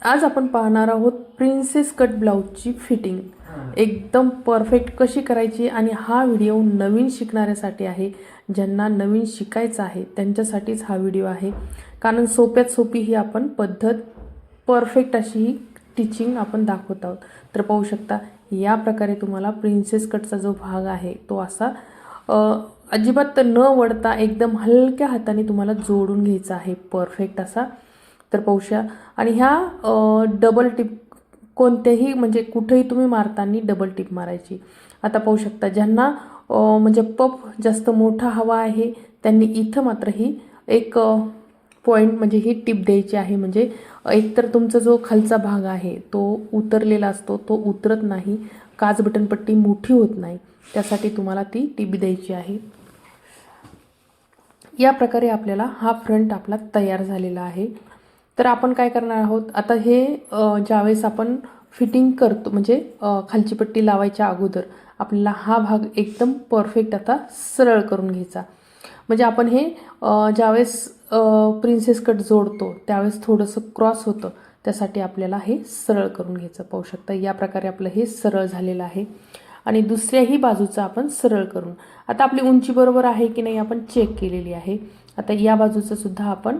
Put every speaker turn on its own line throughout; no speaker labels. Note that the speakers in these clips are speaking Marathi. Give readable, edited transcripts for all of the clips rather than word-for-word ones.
आज आपण पाहणार आहोत प्रिन्सेस कट ब्लाऊजची फिटिंग एकदम परफेक्ट कशी करायची। आणि हा व्हिडिओ नवीन शिकणाऱ्यासाठी आहे, ज्यांना नवीन शिकायचं आहे त्यांच्यासाठीच हा व्हिडिओ आहे। कारण सोप्यात सोपी ही आपण पद्धत परफेक्ट अशी ही टीचिंग आपण दाखवत आहोत। तर पाहू शकता या प्रकारे तुम्हाला प्रिन्सेस कटचा जो भाग आहे तो असा अजिबात न वळता एकदम हलक्या हाताने तुम्हाला जोडून घ्यायचा आहे परफेक्ट असा। तर पाहूशा आणि ह्या डबल टिप कोणत्याही म्हणजे कुठेही तुम्ही मारताना डबल टिप मारायची। आता पाहू शकता ज्यांना म्हणजे पफ जास्त मोठा हवा आहे त्यांनी इथं मात्र ही एक पॉइंट म्हणजे ही टिप द्यायची आहे। म्हणजे एकतर तुमचा जो खालचा भाग आहे तो उतरलेला असतो, तो उतरत नाही, काज बटन पट्टी मोठी होत नाही, त्यासाठी तुम्हाला ती टिप द्यायची आहे। या प्रकारे आपल्याला हा फ्रंट आपला तयार झालेला आहे। तर आपण काय करणार आहोत आता हे ज्यावेळेस आपण फिटिंग करतो म्हणजे खालची पट्टी लावायच्या अगोदर आपल्याला हा भाग एकदम परफेक्ट आता सरळ करून घ्यायचा। म्हणजे आपण हे ज्यावेळेस प्रिन्सेस कट जोडतो त्यावेळेस थोडंसं क्रॉस होतं, त्यासाठी आपल्याला हे सरळ करून घ्यायचं। पाहू शकता या प्रकारे आपलं हे सरळ झालेलं आहे आणि दुसऱ्याही बाजूचं आपण सरळ करून आता आपली उंची बरोबर आहे की नाही आपण चेक केलेली आहे। आता या बाजूचं सुद्धा आपण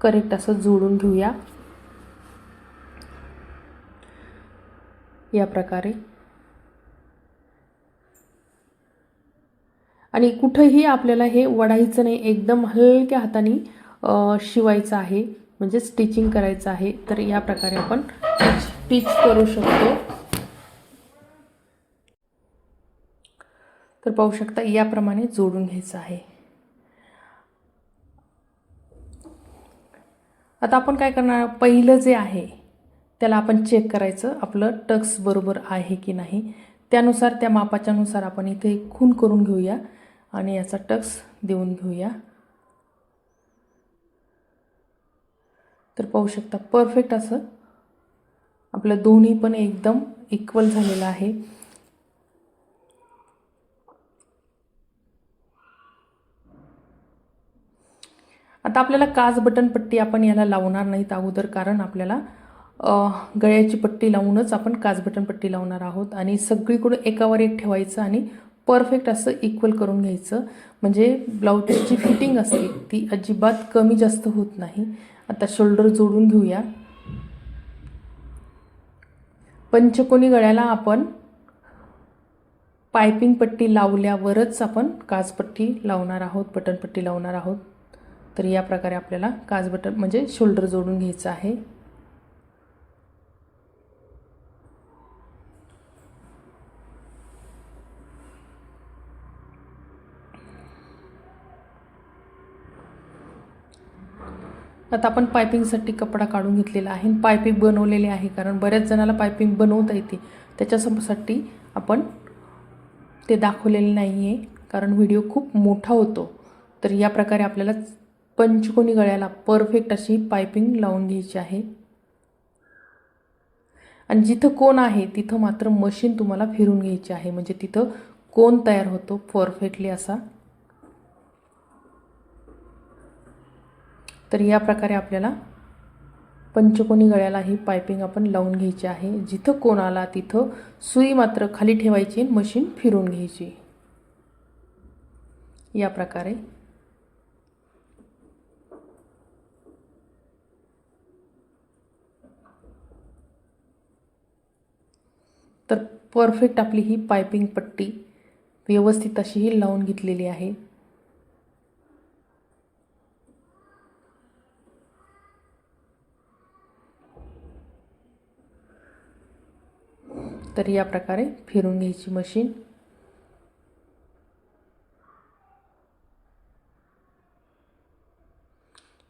करेक्ट असं जोडून घेऊया या प्रकारे। आणि कुठेही आपल्याला हे वडायचं नाही, एकदम हलक्या हाताने शिवायचं आहे म्हणजे स्टिचिंग करायचं आहे। तर या प्रकारे आपण स्टिच करू शकतो। तर पाहू शकता याप्रमाणे जोडून घ्यायचं आहे। आता आपण काय करणार, पहिलं जे आहे त्याला आपण चेक करायचं आपलं टक्स बरोबर आहे की नाही, त्यानुसार त्या मापाच्या नुसार आपण इथे खून करून घेऊया आणि याचा टक्स देऊन घेऊया। तर पाहू शकता परफेक्ट असं आपलं दोन्ही पण एकदम इक्वल झालेलं आहे। आता आपल्याला काज बटन पट्टी आपण याला लावणार नाहीत अगोदर, कारण आपल्याला गळ्याची पट्टी लावूनच आपण काज बटन पट्टी लावणार आहोत। आणि सगळीकडे एकावर एक ठेवायचं आणि परफेक्ट असं इक्वल करून घ्यायचं, म्हणजे ब्लाऊजची जी फिटिंग असते ती अजिबात कमी जास्त होत नाही। आता शोल्डर जोडून घेऊया। पंचकोनी गळ्याला आपण पायपिंग पट्टी लावल्यावरच आपण काजपट्टी लावणार आहोत, बटन पट्टी लावणार आहोत। तर या प्रकारे आपल्याला काज बटन म्हणजे शोल्डर जोडून घ्यायचं आहे। आता आपण पायपिंगसाठी कपडा काढून घेतलेला आहे, पायपिंग बनवलेले आहे, कारण बऱ्याच जणाला पायपिंग बनवता येते, त्याच्यासाठी आपण ते दाखवलेले नाही आहे कारण व्हिडिओ खूप मोठा होतो। तर या प्रकारे आपल्याला पंचकोनी गळ्याला परफेक्ट अशी पायपिंग लावून घ्यायची आहे। आणि जिथं कोण आहे तिथं मात्र मशीन तुम्हाला फिरून घ्यायची आहे, म्हणजे तिथं कोण तयार होतो परफेक्टली असा। तर या प्रकारे आपल्याला पंचकोनी गळ्याला ही पायपिंग आपण लावून घ्यायची आहे। जिथं कोण आला तिथं सुई मात्र खाली ठेवायची, मशीन फिरून घ्यायची या प्रकारे। तर परफेक्ट आपली ही पायपिंग पट्टी व्यवस्थित अशी ही लावून घेतलेली आहे। तर या प्रकारे फिरून घ्यायची मशीन।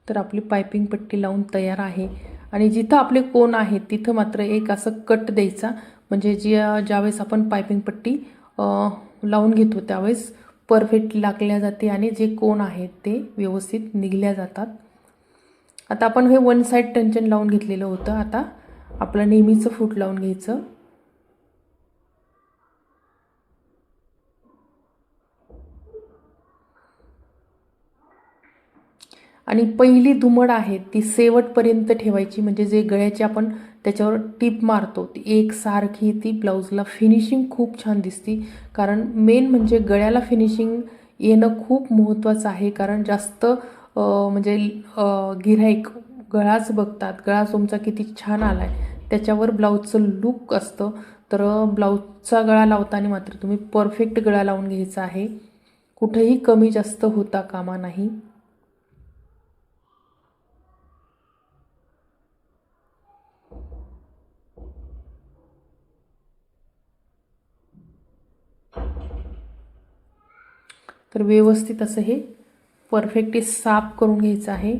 तर आपली पायपिंग पट्टी लावून तयार आहे। आणि जिथं आपले कोण आहेत तिथं मात्र एक असं कट द्यायचा, म्हणजे ज्यावेळेस आपण पायपिंग पट्टी लावून घेतो त्यावेळेस परफेक्ट लागल्या जाते आणि जे कोण आहेत ते व्यवस्थित निघल्या जातात। आता आपण हे वन साइड टेन्शन लावून घेतलेलं होतं, आता आपलं नेहमीचं फूट लावून घ्यायचं। आणि पहिली दुमड आहे ती शेवटपर्यंत ठेवायची, म्हणजे जे गळ्याची आपण त्याच्यावर टीप मारतो ती एकसारखी ती ब्लाऊजला फिनिशिंग खूप छान दिसते. कारण मेन म्हणजे गळ्याला फिनिशिंग येणं खूप महत्त्वाचं आहे. कारण जास्त म्हणजे गिऱ्हाईक गळाच बघतात, गळा तुमचा किती छान आला आहे त्याच्यावर ब्लाऊजचं लूक असतं. तर ब्लाऊजचा गळा लावताना मात्र तुम्ही परफेक्ट गळा लावून घ्यायचा आहे, कुठेही कमी जास्त होता कामा नाही. तर व्यवस्थित असं हे परफेक्टली साफ करून घ्यायचं आहे.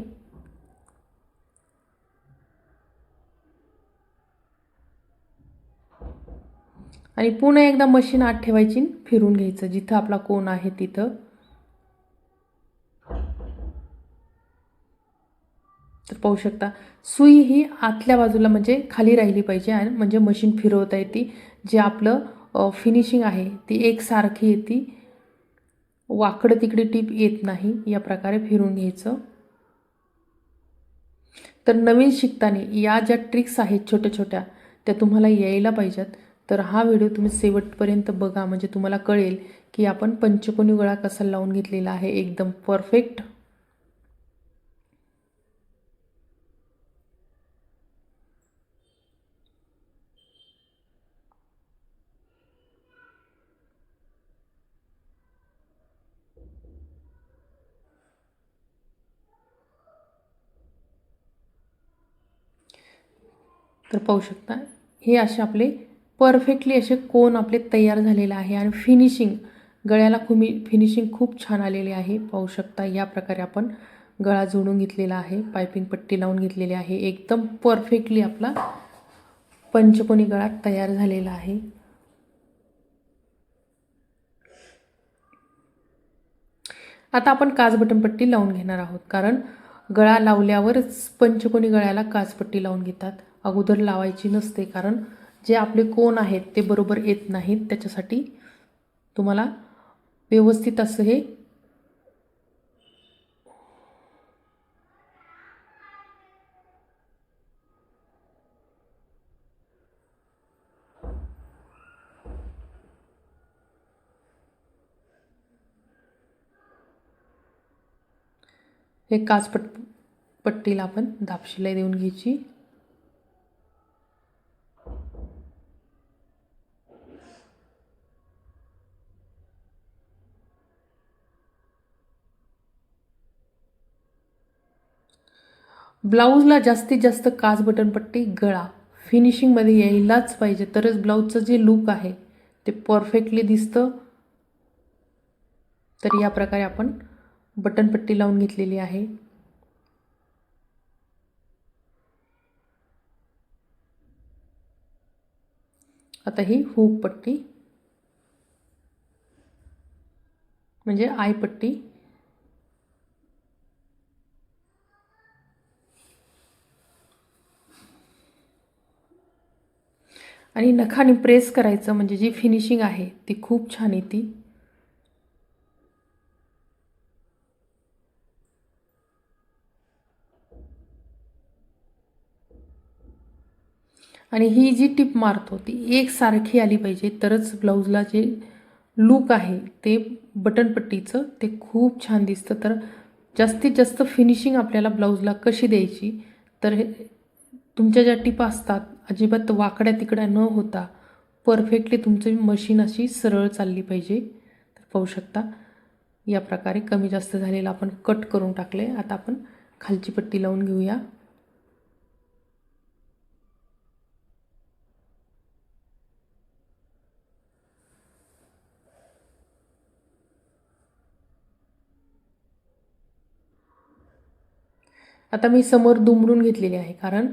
आणि पुन्हा एकदा मशीन आत ठेवायची, फिरून घ्यायचं जिथं आपला कोन आहे तिथं. तर पाहू शकता सुई ही आतल्या बाजूला म्हणजे खाली राहिली पाहिजे, आणि म्हणजे मशीन फिरवता येते. जे आपलं फिनिशिंग आहे ती एकसारखी येते, वाकडं तिकडे टीप येत नाही. या प्रकारे फिरून घ्यायचं. तर नवीन शिकताना या ज्या ट्रिक्स आहेत छोट्या छोट्या त्या तुम्हाला यायला पाहिजेत. तर हा व्हिडिओ तुम्ही शेवटपर्यंत बघा, म्हणजे तुम्हाला कळेल की आपण पंचकोनी गळा कसा लावून घेतलेला आहे एकदम परफेक्ट. तर पाहू शकता हे असे आपले परफेक्टली असे कोन आपले तयार झालेले आहे. आणि फिनिशिंग गळ्याला फिनिशिंग खूप छान आलेली आहे. पाहू शकता या प्रकारे आपण गळा जोडून घेतलेला आहे, पायपिंग पट्टी लावून घेतलेली आहे. एकदम परफेक्टली आपला पंचकोनी गळा तयार झालेला आहे. आता आपण काजबटन पट्टी लावून घेणार आहोत, कारण गळा लावल्यावरच पंचकोनी गळ्याला काजपट्टी लावून घेतात, अगोदर लावायची नसते. कारण जे आपले कोन आहेत ते बरोबर येत नाहीत, त्याच्यासाठी तुम्हाला व्यवस्थित असं हे पट्टीला आपण दाबशिलाई देऊन घ्यायची. ब्लाऊजला जास्तीत जास्त काज बटन पट्टी गळा फिनिशिंगमध्ये यायलाच पाहिजे, तरच ब्लाऊजचं जे लूक आहे ते परफेक्टली दिसतं. तर या प्रकारे आपण बटन पट्टी लावून घेतलेली आहे. आता ही हुक पट्टी म्हणजे आय पट्टी. आणि नखाने प्रेस करायचं, म्हणजे जी फिनिशिंग आहे ती खूप छान येते. आणि ही जी टिप मारतो ती एकसारखी आली पाहिजे, तरच ब्लाऊजला जे लूक आहे ते बटन पट्टीचं ते खूप छान दिसतं. तर जास्तीत जास्त फिनिशिंग आपल्याला ब्लाऊजला कशी द्यायची, तर तुमच्या ज्या टिपा असतात अजिबात वाकड्या तिकड्या न होता परफेक्टली तुमची मशीन अशी सरळ चालली पाहिजे. तर पाहू शकता या प्रकारे कमी जास्त झालेलं आपण कट करून टाकले. आता आपण खालची पट्टी लावून घेऊया. आता मी समोर दुमडून घेतलेली आहे, कारण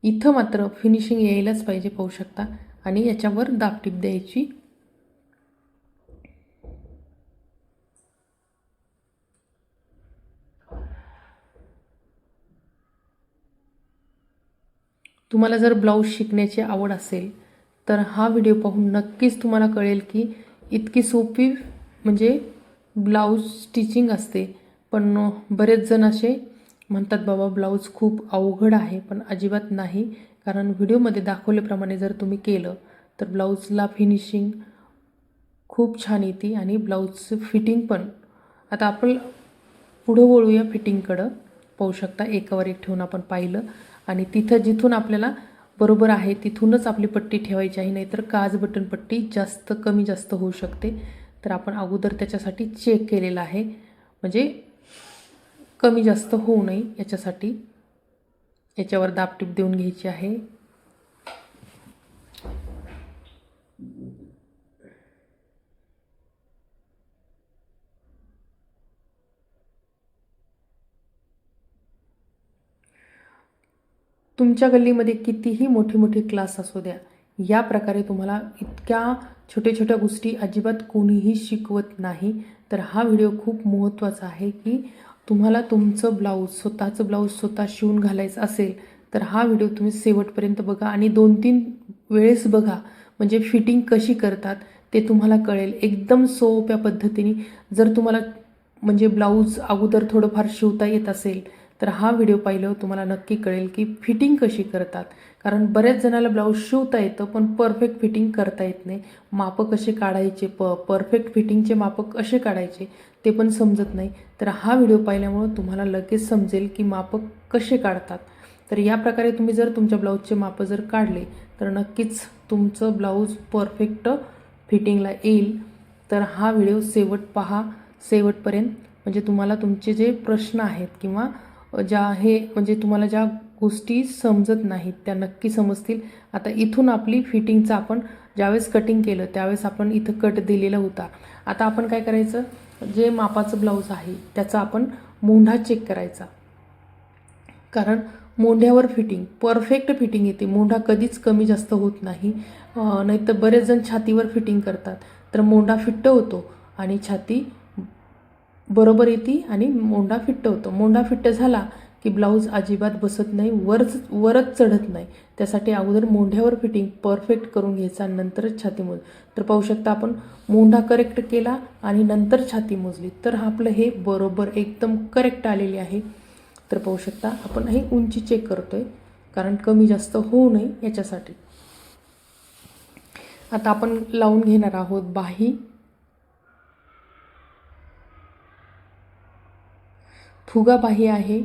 इथं मात्र फिनिशिंग यायलाच पाहिजे. पाहू शकता. आणि याच्यावर दाबटीप द्यायची. तुम्हाला जर ब्लाऊज शिकण्याची आवड असेल तर हा व्हिडिओ पाहून नक्कीच तुम्हाला कळेल की इतकी सोपी म्हणजे ब्लाऊज स्टिचिंग असते. पण बरेच जण असे म्हणतात बाबा ब्लाऊज खूप अवघड आहे, पण अजिबात नाही. कारण व्हिडिओमध्ये दाखवल्याप्रमाणे जर तुम्ही केलं तर ब्लाऊजला फिनिशिंग खूप छान येते आणि ब्लाऊजचं फिटिंग पण. आता आपण पुढं वळूया फिटिंगकडं. पाहू शकता एकावर एक ठेवून आपण पाहिलं आणि तिथं जिथून आपल्याला बरोबर आहे तिथूनच आपली पट्टी ठेवायची आहे, नाहीतर काज बटन पट्टी जास्त कमी जास्त होऊ शकते. तर आपण अगोदर त्याच्यासाठी चेक केलेलं आहे, म्हणजे कमी जास्त होऊ नये याच्यासाठी याच्यावर दाबटीप देऊन घ्यायची आहे. तुमच्या गल्लीमध्ये कितीही मोठी मोठी क्लास असू द्या, या प्रकारे तुम्हाला इतक्या छोट्या छोट्या गोष्टी अजिबात कोणीही शिकवत नाही. तर हा व्हिडिओ खूप महत्त्वाचा आहे की तुम्हाला तुमचं ब्लाऊज स्वतःचं ब्लाऊज स्वतः शिवून घालायचं असेल तर हा व्हिडिओ तुम्ही शेवटपर्यंत बघा आणि 2-3 वेळेस बघा, म्हणजे फिटिंग कशी करतात ते तुम्हाला कळेल एकदम सोप्या पद्धतीने. जर तुम्हाला म्हणजे ब्लाऊज अगोदर थोडंफार शिवता येत असेल तर हा व्हिडिओ पाहिल्यावर तुम्हाला नक्की कळेल की फिटिंग कशी करतात. कारण बऱ्याच जणाला ब्लाऊज शिवता येतं पण परफेक्ट फिटिंग करता येत नाही. मापं कसे काढायचे, परफेक्ट फिटिंगचे मापं कसे काढायचे ते पण समजत नाही. तर हा व्हिडिओ पाहिल्यामुळं तुम्हाला लगेच समजेल की मापं कसे काढतात. तर या प्रकारे तुम्ही जर तुमच्या ब्लाऊजचे मापं जर काढले तर नक्कीच तुमचं ब्लाऊज परफेक्ट फिटिंगला येईल. तर हा व्हिडिओ शेवट पहा, शेवटपर्यंत, म्हणजे तुम्हाला तुमचे जे प्रश्न आहेत किंवा म्हणजे तुम्हाला ज्या गोष्टी समजत नाहीत त्या नक्की समजतील. आता इथून आपली फिटिंगचं आपण ज्यावेळेस कटिंग केलं त्यावेळेस आपण इथं कट दिलेला होता. आता आपण काय करायचं, जे मापाचं ब्लाऊज आहे त्याचा आपण मोंढा चेक करायचा. कारण मोंढ्यावर फिटिंग परफेक्ट फिटिंग येते, मोंढा कधीच कमी जास्त होत नाही. नाहीतर बरेच जण छातीवर फिटिंग करतात तर मोंढा फिट्ट होतो आणि छाती बरोबर येते आणि मोंढा फिट्ट होतो. मोंढा फिट्ट झाला की ब्लाऊज अजिबात बसत नाही, वरच चढत नाही. त्यासाठी अगोदर मोंढ्यावर फिटिंग परफेक्ट करून घ्यायचा, नंतरच छाती मोज. तर पाहू शकता आपण मोंढा करेक्ट केला आणि नंतर छाती मोजली तर आपलं हे बरोबर एकदम करेक्ट आलेले आहे. तर पाहू शकता आपण हे उंची चेक करतोय कारण कमी जास्त होऊ नये याच्यासाठी. आता आपण लावून घेणार आहोत बाही. फुगा बाही आहे.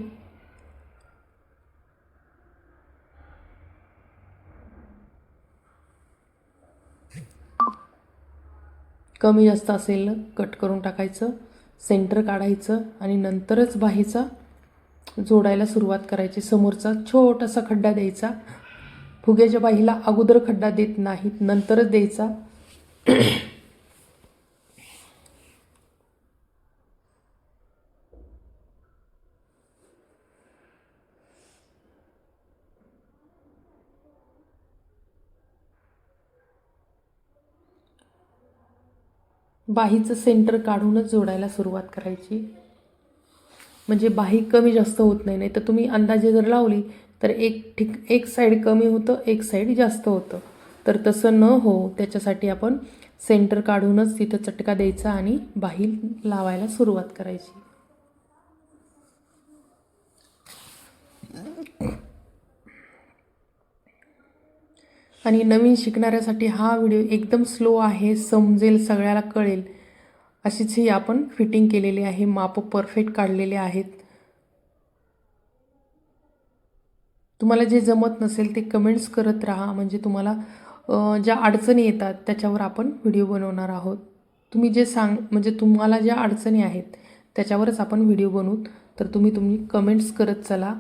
कमी जास्त असेल कट करून टाकायचं, सेंटर काढायचं आणि नंतरच बाहीचा जोडायला सुरुवात करायची. समोरचा छोटासा खड्डा द्यायचा. फुग्याच्या बाहीला अगोदर खड्डा देत नाहीत, नंतरच द्यायचा. बाहीचं सेंटर काढूनच जोडायला सुरुवात करायची, म्हणजे बाही कमी जास्त होत नाही. नाही तर तुम्ही अंदाजे जर लावली तर एक साईड कमी होतं, एक साईड जास्त होतं. तर तसं न हो त्याच्यासाठी आपण सेंटर काढूनच तिथं चटका द्यायचा आणि बाही लावायला सुरुवात करायची. आणि नवीन शिकणाऱ्यासाठी हा व्हिडिओ एकदम स्लो आहे, समजेल, सगळ्याला कळेल अशीच ही आपण फिटिंग केलेली आहे. माप परफेक्ट काढलेले आहेत. तुम्हाला जे जमत नसेल ते कमेंट्स करत राहा, म्हणजे तुम्हाला ज्या अडचणी येतात त्याच्यावर आपण व्हिडिओ बनवणार आहोत. तुम्ही जे म्हणजे तुम्हाला ज्या अडचणी आहेत त्याच्यावरच आपण व्हिडिओ बनवू. तर तुम्ही कमेंट्स करत चला.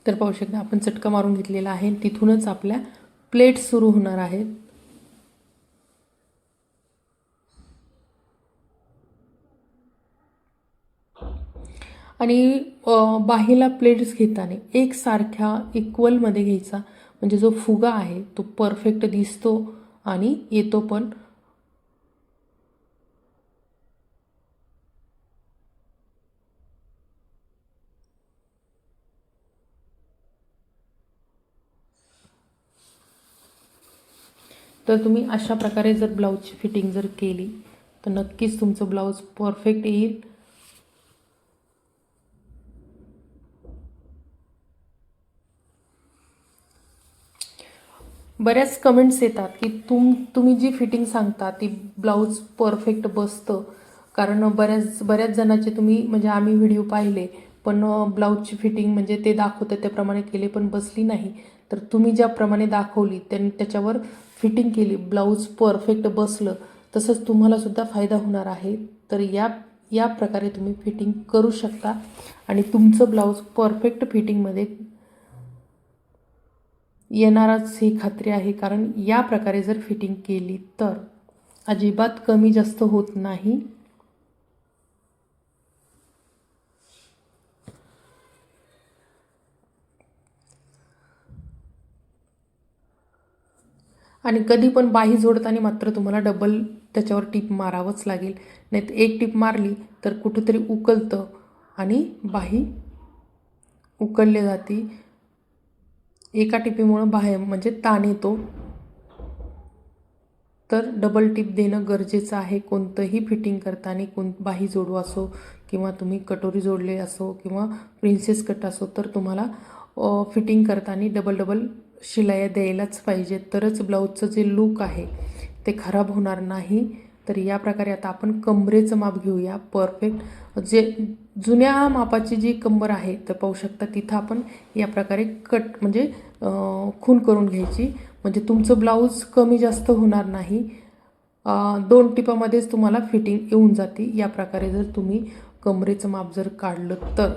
तर पाहू शकता आपण चटका मारून घेतलेला आहे. तिथूनच आपल्या प्लेट सुरू होणार आहेत. आणि बाहीला प्लेट्स घेताना एकसारख्या इक्वलमध्ये घ्यायचा, म्हणजे जो फुगा आहे तो परफेक्ट दिसतो आणि येतो पण. तर तुम्ही अशा प्रकारे जर ब्लाऊजची फिटिंग जर केली तर नक्कीच तुमचं ब्लाऊज परफेक्ट येईल. बऱ्याच कमेंट्स येतात की तुम्ही जी फिटिंग सांगता ती ब्लाऊज परफेक्ट बसतं, कारण बऱ्याच जणांचे तुम्ही म्हणजे आम्ही व्हिडिओ पाहिले पण ब्लाऊजची फिटिंग म्हणजे ते दाखवतं त्याप्रमाणे केली पण बसली नाही. तर तुम्ही ज्याप्रमाणे दाखवली त्याच्यावर फिटिंग केली, ब्लाऊज परफेक्ट बसलं, तसंच तुम्हालासुद्धा फायदा होणार आहे. तर या प्रकारे तुम्ही फिटिंग करू शकता आणि तुमचं ब्लाऊज परफेक्ट फिटिंगमध्ये येणारच ही खात्री आहे, कारण या प्रकारे जर फिटिंग केली तर अजिबात कमी जास्त होत नाही. आणि कधी पण बाही जोडताना मात्र तुम्हाला डबल त्याच्यावर टीप मारावंच लागेल, नाही तर एक टीप मारली तर कुठेतरी उकलतं आणि बाही उकलली जाते. एका टिपीमुळं बाहेर म्हणजे ताण येतो, तर डबल टिप देणं गरजेचं आहे. कोणतंही फिटिंग करताना बाही जोडू असो किंवा तुम्ही कटोरी जोडले असो किंवा प्रिन्सेस कट असो, तर तुम्हाला फिटिंग करताना डबल शिलाया द्यायलाच पाहिजे, तरच ब्लाऊजचं जे लूक आहे ते खराब होणार नाही. तर या प्रकारे आता आपण कमरेचं माप घेऊया परफेक्ट. जे जुन्या मापाची जी कंबर आहे तर पाहू शकता तिथं आपण या प्रकारे कट म्हणजे खून करून घ्यायची, म्हणजे तुमचं ब्लाऊज कमी जास्त होणार नाही. 2 टिपामध्येच तुम्हाला फिटिंग येऊन जाते. या प्रकारे जर तुम्ही कमरेचं माप जर काढलं तर.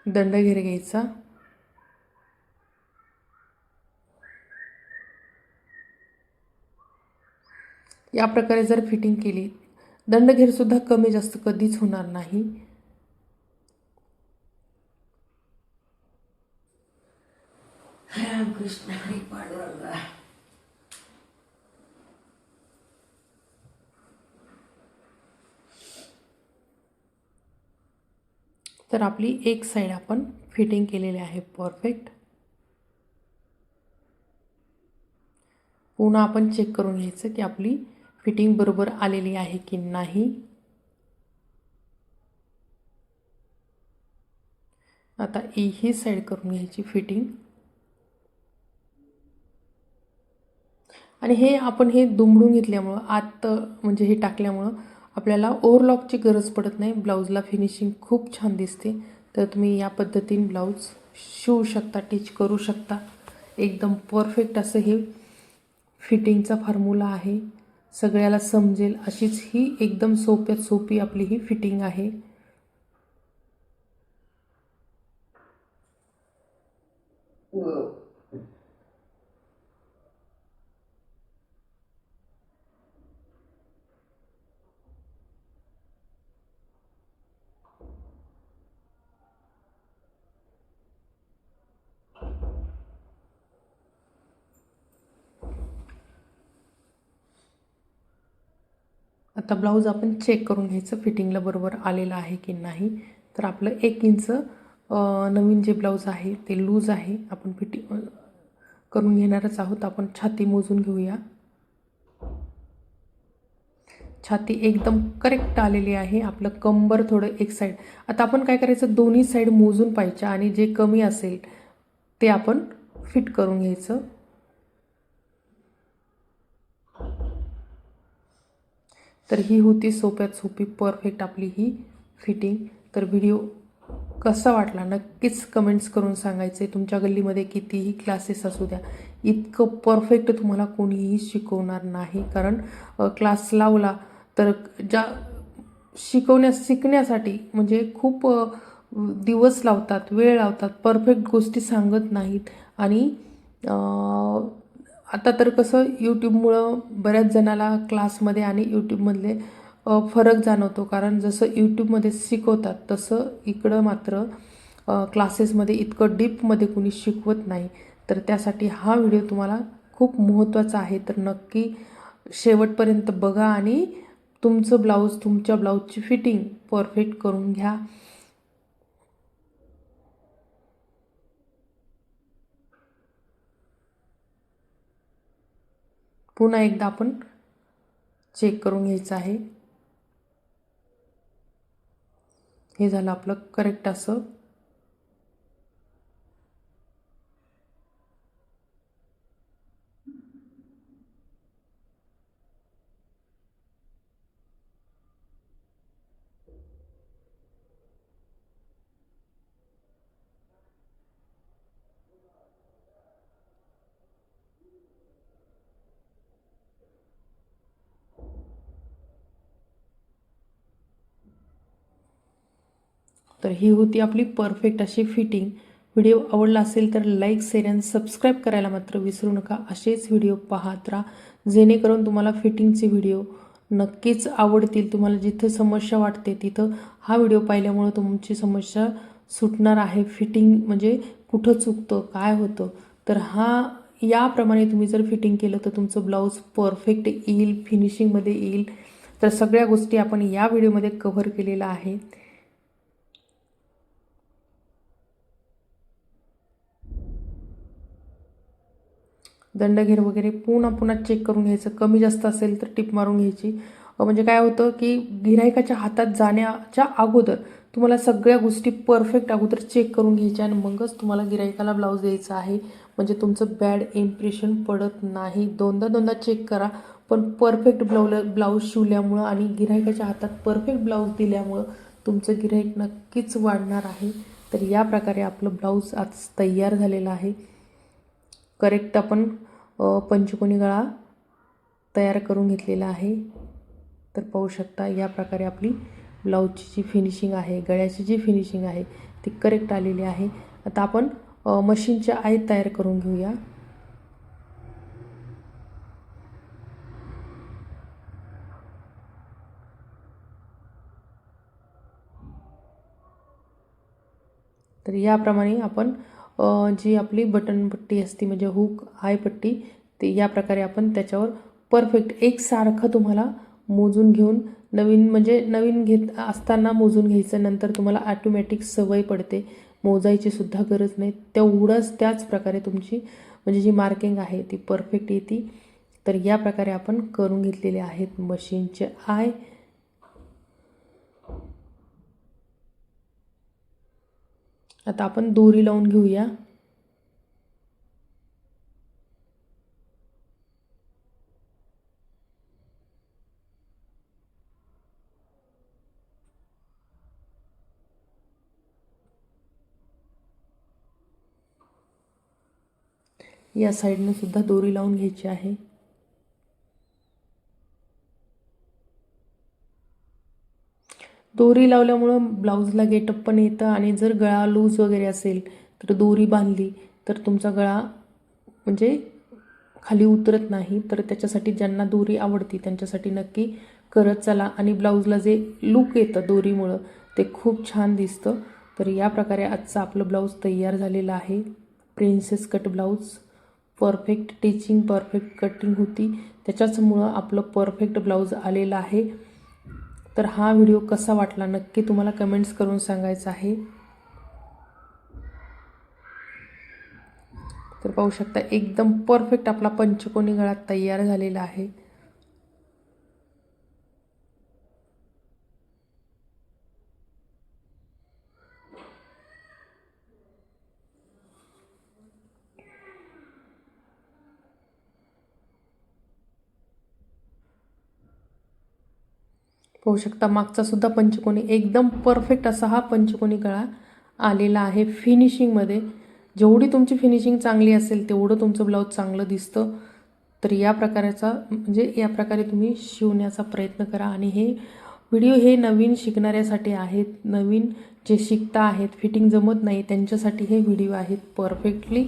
दंडघेर घ्यायचा. या प्रकारे जर फिटिंग केली, दंडघेरसुद्धा कमी जास्त कधीच होणार नाही.
कृष्ण हरी पांडुरंगा.
तर आपली एक साईड आपण फिटिंग केलेली आहे परफेक्ट. पुन्हा आपण चेक करून घ्यायचं की आपली फिटिंग बरोबर आलेली आहे की नाही. आता ही साईड करून घ्यायची फिटिंग. आणि हे आपण हे दुमडून घेतल्यामुळं आत म्हणजे हे टाकल्यामुळं आपल्याला ओव्हरलॉकची गरज पडत नाही. ब्लाऊजला फिनिशिंग खूप छान दिसते. तर तुम्ही या पद्धतीने ब्लाऊज शिवू शकता, टिच करू शकता. एकदम परफेक्ट असं हे फिटिंगचा फॉर्म्युला आहे. सगळ्याला समजेल अशीच ही एकदम सोप्यात सोपी आपली ही फिटिंग आहे. आता ब्लाऊज आपण चेक करून घ्यायचं फिटिंगला बरोबर आलेलं आहे की नाही. तर आपलं 1 इंच नवीन जे ब्लाऊज आहे ते लूज आहे. आपण फिटिंग करून घेणारच आहोत. आपण छाती मोजून घेऊया. छाती एकदम करेक्ट आलेली आहे. आपलं कंबर थोडं एक साईड. आता आपण काय करायचं, दोन्ही साईड मोजून पाहिजे आणि जे कमी असेल ते आपण फिट करून घ्यायचं. तर ही होती सोप्यात सोपी परफेक्ट आपली ही फिटिंग. तर व्हिडिओ कसा वाटला नक्कीच कमेंट्स करून सांगायचे. तुमच्या गल्लीमध्ये कितीही क्लासेस असू द्या, इतकं परफेक्ट तुम्हाला कोणीही शिकवणार नाही. कारण क्लास लावला तर ज्या शिकण्यासाठी म्हणजे खूप दिवस लावतात, वेळ लावतात, परफेक्ट गोष्टी सांगत नाहीत. आणि आता तर कसं यूट्यूबमुळं बऱ्याच जणाला क्लासमध्ये आणि यूट्यूबमधले फरक जाणवतो, कारण जसं यूट्यूबमध्ये शिकवतात तसं इकडं मात्र क्लासेसमध्ये इतकं डीपमध्ये कुणी शिकवत नाही. तर त्यासाठी हा व्हिडिओ तुम्हाला खूप महत्त्वाचा आहे. तर नक्की शेवटपर्यंत बघा आणि तुमचं ब्लाऊज, तुमच्या ब्लाऊजची फिटिंग परफेक्ट करून घ्या. पुन्हा एकदा आपण चेक करून घ्यायचं आहे. हे झालं आपलं करेक्ट असं. तर ही होती आपली परफेक्ट अशी फिटिंग. व्हिडिओ आवडला असेल तर लाईक, शेअर आणि सबस्क्राईब करायला मात्र विसरू नका. असेच व्हिडिओ पाहत राहा जेणेकरून तुम्हाला फिटिंगचे व्हिडिओ नक्कीच आवडतील. तुम्हाला जिथे समस्या वाटते तिथं हा व्हिडिओ पाहिल्यामुळे तुमची समस्या सुटणार आहे. फिटिंग म्हणजे कुठं चुकतं, काय होतं, तर याप्रमाणे तुम्ही जर फिटिंग केलं तर तुमचं ब्लाऊज परफेक्ट येईल, फिनिशिंगमध्ये येईल. तर सगळ्या गोष्टी आपण या व्हिडिओमध्ये कव्हर केलेल्या आहे. दंडघेर वगैरे पुन्हा चेक करून घ्यायचं. कमी जास्त असेल तर टिप मारून घ्यायची. म्हणजे काय होतं की गिऱ्हाईकाच्या हातात जाण्याच्या अगोदर तुम्हाला सगळ्या गोष्टी परफेक्ट अगोदर चेक करून घ्यायच्या आणि मगच तुम्हाला गिऱ्हाईकाला ब्लाऊज द्यायचा आहे. म्हणजे तुमचं बॅड इम्प्रेशन पडत नाही. दोनदा चेक करा, पण परफेक्ट ब्लाऊज शिवल्यामुळं आणि गिऱ्हाईकाच्या हातात परफेक्ट ब्लाऊज दिल्यामुळं तुमचं गिऱ्हाईक नक्कीच वाढणार आहे. तर या प्रकारे आपलं ब्लाऊज आज तयार झालेलं आहे. करेक्ट आपण पंचकोनी गळा तयार करून घेतलेला आहे. तर पाहू शकता या प्रकारे आपली ब्लाऊजची जी फिनिशिंग आहे, गळ्याची जी फिनिशिंग आहे ती करेक्ट आलेली आहे. आता आपण मशीनच्या आयत तयार करून घेऊया. तर याप्रमाणे आपण जी आपली बटन पट्टी असते म्हणजे हुक आय पट्टी, ते या प्रकारे आपण त्याच्यावर परफेक्ट एकसारखं तुम्हाला मोजून घेऊन नवीन घेत असताना मोजून घ्यायचं. नंतर तुम्हाला ऑटोमॅटिक सवय पडते, मोजायची सुद्धा गरज नाही. त्याच प्रकारे तुमची म्हणजे जी मार्किंग आहे ती परफेक्ट येते. तर या प्रकारे आपण करून घेतलेले आहेत मशीनचे आय. आता आपण दोरी लावून घेऊया. या साईडने सुद्धा दोरी लावून घ्यायची आहे. दोरी लावल्यामुळं ब्लाऊजला गेटअप पण येतं आणि जर गळा लूज वगैरे असेल तर दोरी बांधली तर तुमचा गळा म्हणजे खाली उतरत नाही. तर त्याच्यासाठी ज्यांना दोरी आवडती त्यांच्यासाठी नक्की करत चला आणि ब्लाऊजला जे लूक येतं दोरीमुळं ते खूप छान दिसतं. तर या प्रकारे आजचं आपलं ब्लाऊज तयार झालेलं आहे. Princess cut blouse, perfect teaching, perfect cutting होती, त्याच्याचमुळं आपलं परफेक्ट ब्लाऊज आलेलं आहे. तर हा व्हिडिओ कसा वाटला नक्की तुम्हाला कमेंट्स करून सांगायचं आहे. तर पाहू शकता एकदम परफेक्ट आपला पंचकोनी गळा तयार झालेला आहे. पाहू शकता मागचा सुद्धा पंचकोनी एकदम परफेक्ट असा हा पंचकोनी गळा आलेला आहे. फिनिशिंगमध्ये जेवढी तुमची फिनिशिंग चांगली असेल तेवढं तुमचं ब्लाऊज चांगलं दिसतं. तर या प्रकारे तुम्ही शिवण्याचा प्रयत्न करा. आणि हे व्हिडिओ हे नवीन शिकणाऱ्यासाठी आहेत, नवीन जे शिकता आहेत, फिटिंग जमत नाही त्यांच्यासाठी हे व्हिडिओ आहेत. परफेक्टली